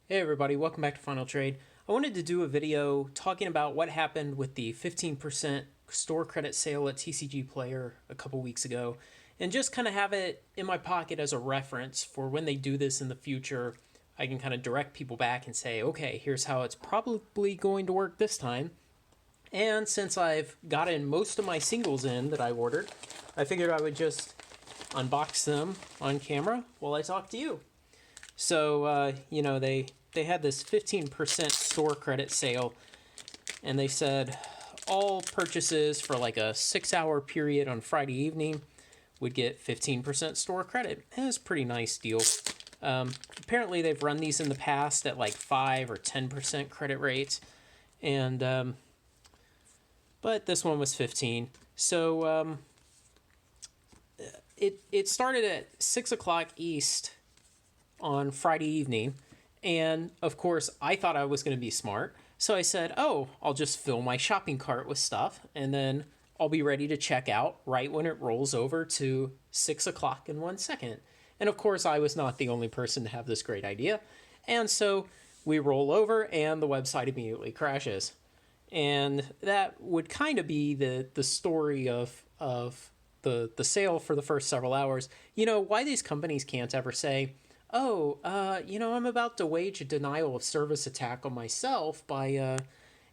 Hey everybody, welcome back to Final Trade. I wanted to do a video talking about what happened with the 15% store credit sale at TCGPlayer a couple weeks ago, and just kind of have it in my pocket as a reference for when they do this in the future. I can kind of direct people back and say, okay, here's how it's probably going to work this time. And since I've gotten most of my singles in that I ordered, I figured I would just unbox them on camera while I talk to you. So, they had this 15% store credit sale, and they said all purchases for like a 6 hour period on Friday evening would get 15% store credit. And it's a pretty nice deal. Apparently, they've run these in the past at like 5 or 10% credit rates, and but this one was 15. So it started at 6 o'clock East on Friday evening. And of course, I thought I was going to be smart. So I said, oh, I'll just fill my shopping cart with stuff and then I'll be ready to check out right when it rolls over to 6 o'clock in 1 second. And of course, I was not the only person to have this great idea. And so we roll over and the website immediately crashes. And that would kind of be the story of the sale for the first several hours. You know, why these companies can't ever say, oh, I'm about to wage a denial of service attack on myself by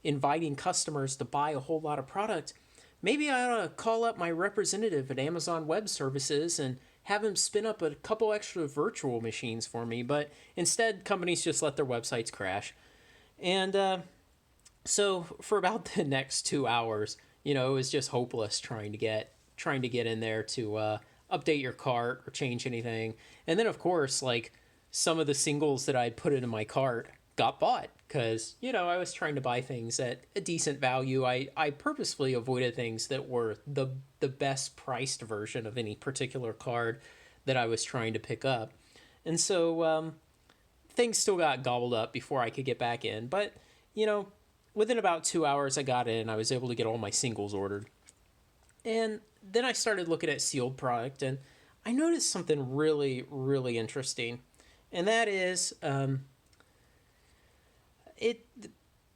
inviting customers to buy a whole lot of product. Maybe I ought to call up my representative at Amazon Web Services and have him spin up a couple extra virtual machines for me. But instead, companies just let their websites crash. And so for about the next 2 hours, it was just hopeless trying to get in there to update your cart or change anything. And then, of course, like some of the singles that I'd put into my cart got bought because, I was trying to buy things at a decent value. I purposefully avoided things that were the best priced version of any particular card that I was trying to pick up. And so things still got gobbled up before I could get back in. But, within about 2 hours I got in, I was able to get all my singles ordered. And then I started looking at sealed product, and I noticed something really, really interesting. And that is, it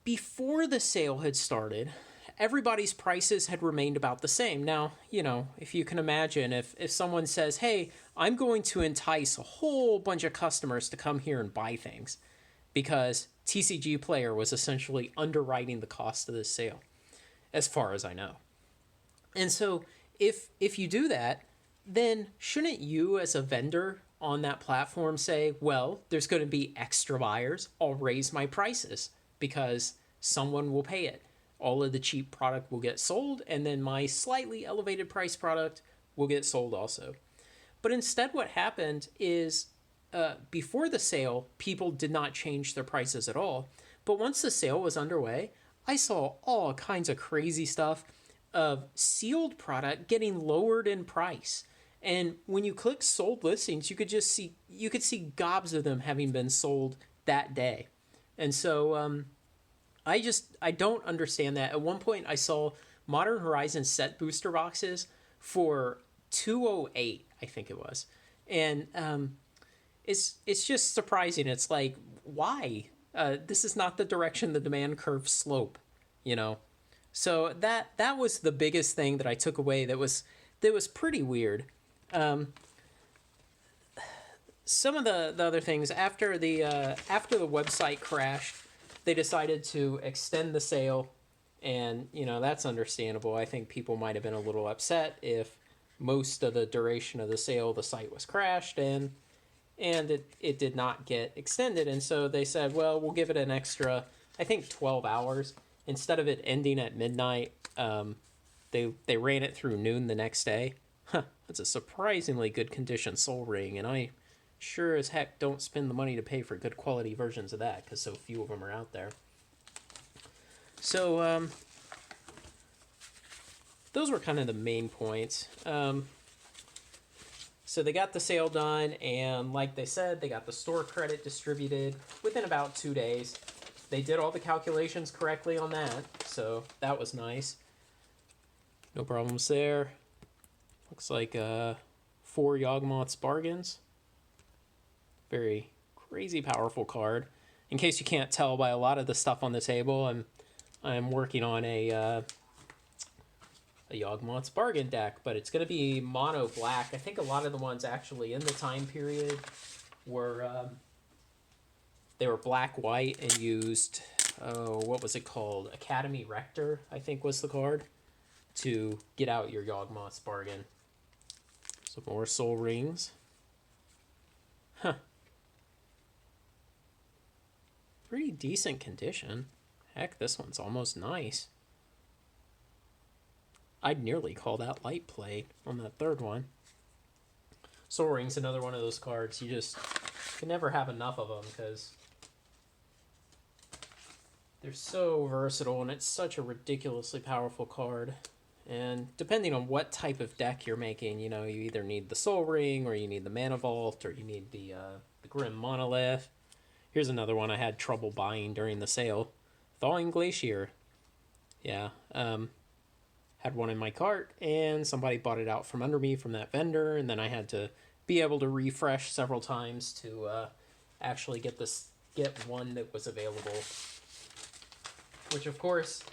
before the sale had started, everybody's prices had remained about the same. Now, if you can imagine, if someone says, hey, I'm going to entice a whole bunch of customers to come here and buy things, because TCGPlayer was essentially underwriting the cost of this sale, as far as I know. And so if you do that, then shouldn't you as a vendor on that platform say, well, there's going to be extra buyers. I'll raise my prices because someone will pay it. All of the cheap product will get sold, and then my slightly elevated price product will get sold also. But instead, what happened is before the sale, people did not change their prices at all. But once the sale was underway, I saw all kinds of crazy stuff of sealed product getting lowered in price. And when you click sold listings, you could see gobs of them having been sold that day. And so I don't understand that. At one point I saw Modern Horizon set booster boxes for 208, I think it was. And it's just surprising. It's like, why? This is not the direction the demand curve slope, you know. So that was the biggest thing that I took away. That was pretty weird. Some of the other things after the website crashed, they decided to extend the sale, and that's understandable. I think people might have been a little upset if most of the duration of the sale the site was crashed and it did not get extended, and so they said, well, we'll give it an extra, I think, 12 hours. Instead of it ending at midnight, they ran it through noon the next day. That's a surprisingly good condition Soul Ring, and I sure as heck don't spend the money to pay for good quality versions of that because so few of them are out there. So those were kind of the main points. So they got the sale done, and like they said, they got the store credit distributed within about 2 days. They did all the calculations correctly on that, so that was nice. No problems there. Looks like 4 Yawgmoth's bargains. Very crazy powerful card. in case you can't tell by a lot of the stuff on the table, I'm working on a Yawgmoth's Bargain deck, but it's going to be mono black. I think a lot of the ones actually in the time period were they were black white and used what was it called? Academy Rector, I think was the card, to get out your Yawgmoth's Bargain. Some more Soul Rings. Huh. Pretty decent condition. Heck, this one's almost nice. I'd nearly call that light play on that third one. Soul Ring's another one of those cards you just can never have enough of them because they're so versatile and it's such a ridiculously powerful card. And depending on what type of deck you're making, you know, you either need the Soul Ring or you need the Mana Vault or you need the Grim Monolith. Here's another one I had trouble buying during the sale. Thawing Glacier. Yeah, had one in my cart and somebody bought it out from under me from that vendor, and then I had to be able to refresh several times to actually get one that was available. Which, of course,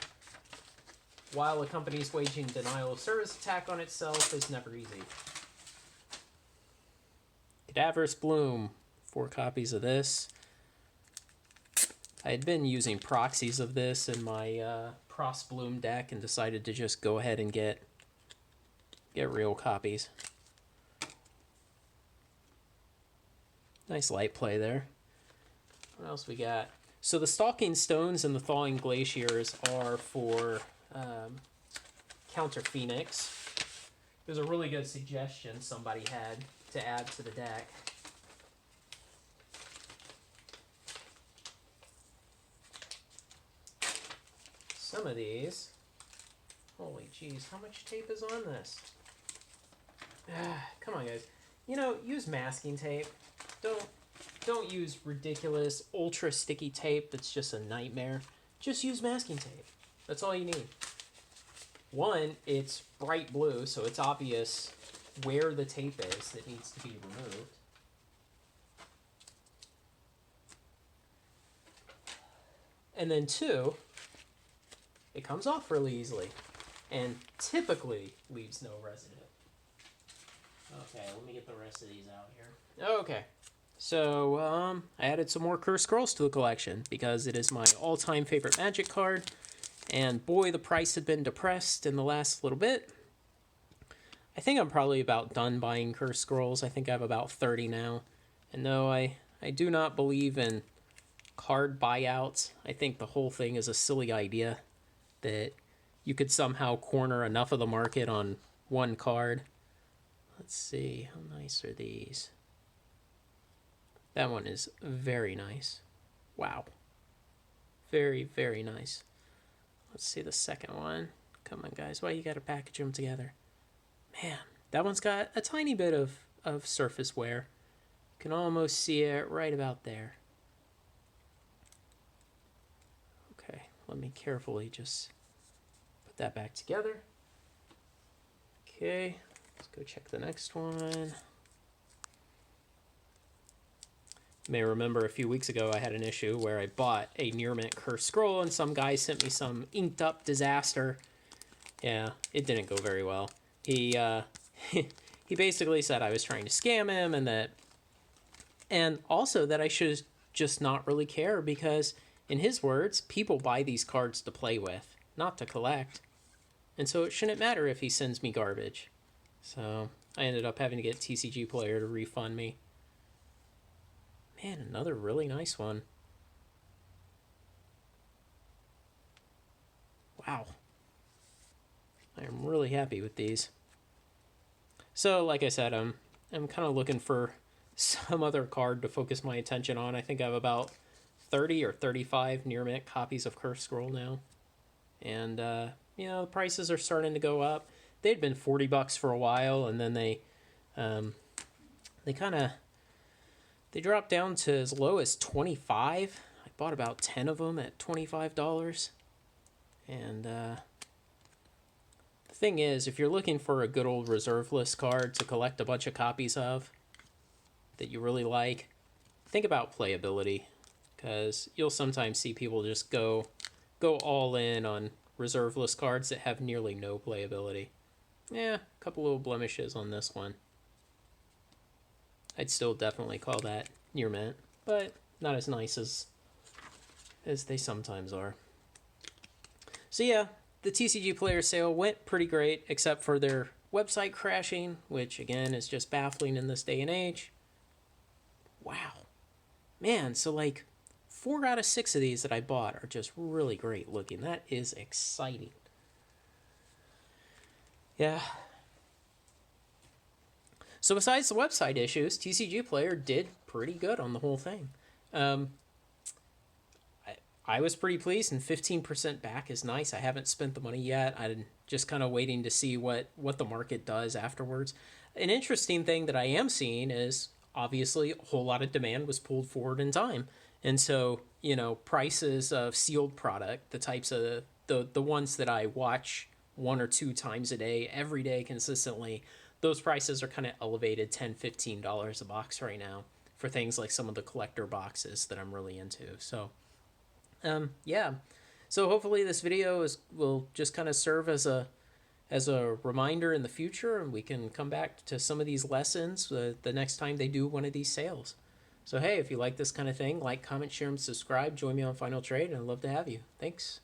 while a company's waging denial of service attack on itself, is never easy. Cadaverous Bloom. 4 copies of this. I had been using proxies of this in my Pross Bloom deck and decided to just go ahead and get real copies. Nice light play there. What else we got? So the Stalking Stones and the Thawing Glaciers are for Counter Phoenix. It was a really good suggestion somebody had to add to the deck. Some of these, holy jeez, how much tape is on this? Come on, guys. You know, use masking tape. Don't use ridiculous ultra sticky tape that's just a nightmare. Just use masking tape. That's all you need. One, it's bright blue, so it's obvious where the tape is that needs to be removed. And then two, it comes off really easily and typically leaves no residue. Okay, let me get the rest of these out here. Okay, so I added some more Cursed Scrolls to the collection because it is my all-time favorite Magic card, and boy, the price had been depressed in the last little bit. I think I'm probably about done buying Cursed Scrolls. I think I have about 30 now. And no, I do not believe in card buyouts. I think the whole thing is a silly idea that you could somehow corner enough of the market on one card. Let's see, how nice are these? That one is very nice. Wow. Very, very nice. Let's see the second one. Come on, guys. Why you gotta package them together? Man, that one's got a tiny bit of surface wear. You can almost see it right about there. Okay, let me carefully just put that back together. Okay, let's go check the next one. You may remember a few weeks ago I had an issue where I bought a Near Mint Cursed Scroll and some guy sent me some inked up disaster. Yeah, it didn't go very well. He he basically said I was trying to scam him and also that I should just not really care because, in his words, people buy these cards to play with, not to collect. And so it shouldn't matter if he sends me garbage. So I ended up having to get TCGPlayer to refund me. Man, another really nice one. Wow. I am really happy with these. So, like I said, I'm kind of looking for some other card to focus my attention on. I think I have about 30 or 35 Near Mint copies of Cursed Scroll now. And, you know, the prices are starting to go up. They'd been $40 for a while, and then they dropped down to as low as $25. I bought about 10 of them at $25. And, the thing is, if you're looking for a good old reserve list card to collect a bunch of copies of that you really like, think about playability. because you'll sometimes see people just go all in on reserve list cards that have nearly no playability. Yeah, a couple little blemishes on this one. I'd still definitely call that near mint, but not as nice as they sometimes are. So yeah, the TCG Player sale went pretty great, except for their website crashing, which again is just baffling in this day and age. Wow. Man, so like 4 out of 6 of these that I bought are just really great looking. That is exciting. Yeah. So besides the website issues, TCG Player did pretty good on the whole thing. Um, I was pretty pleased, and 15% back is nice. I haven't spent the money yet. I'm just kind of waiting to see what the market does afterwards. An interesting thing that I am seeing is obviously a whole lot of demand was pulled forward in time. And so, prices of sealed product, the types of the ones that I watch 1 or 2 times a day, every day consistently, those prices are kind of elevated $10-15 a box right now for things like some of the collector boxes that I'm really into. So yeah, so hopefully this video will just kind of serve as a reminder in the future, and we can come back to some of these lessons the next time they do one of these sales. So hey, if you like this kind of thing, like, comment, share, and subscribe. Join me on Final Trade, and I'd love to have you. Thanks.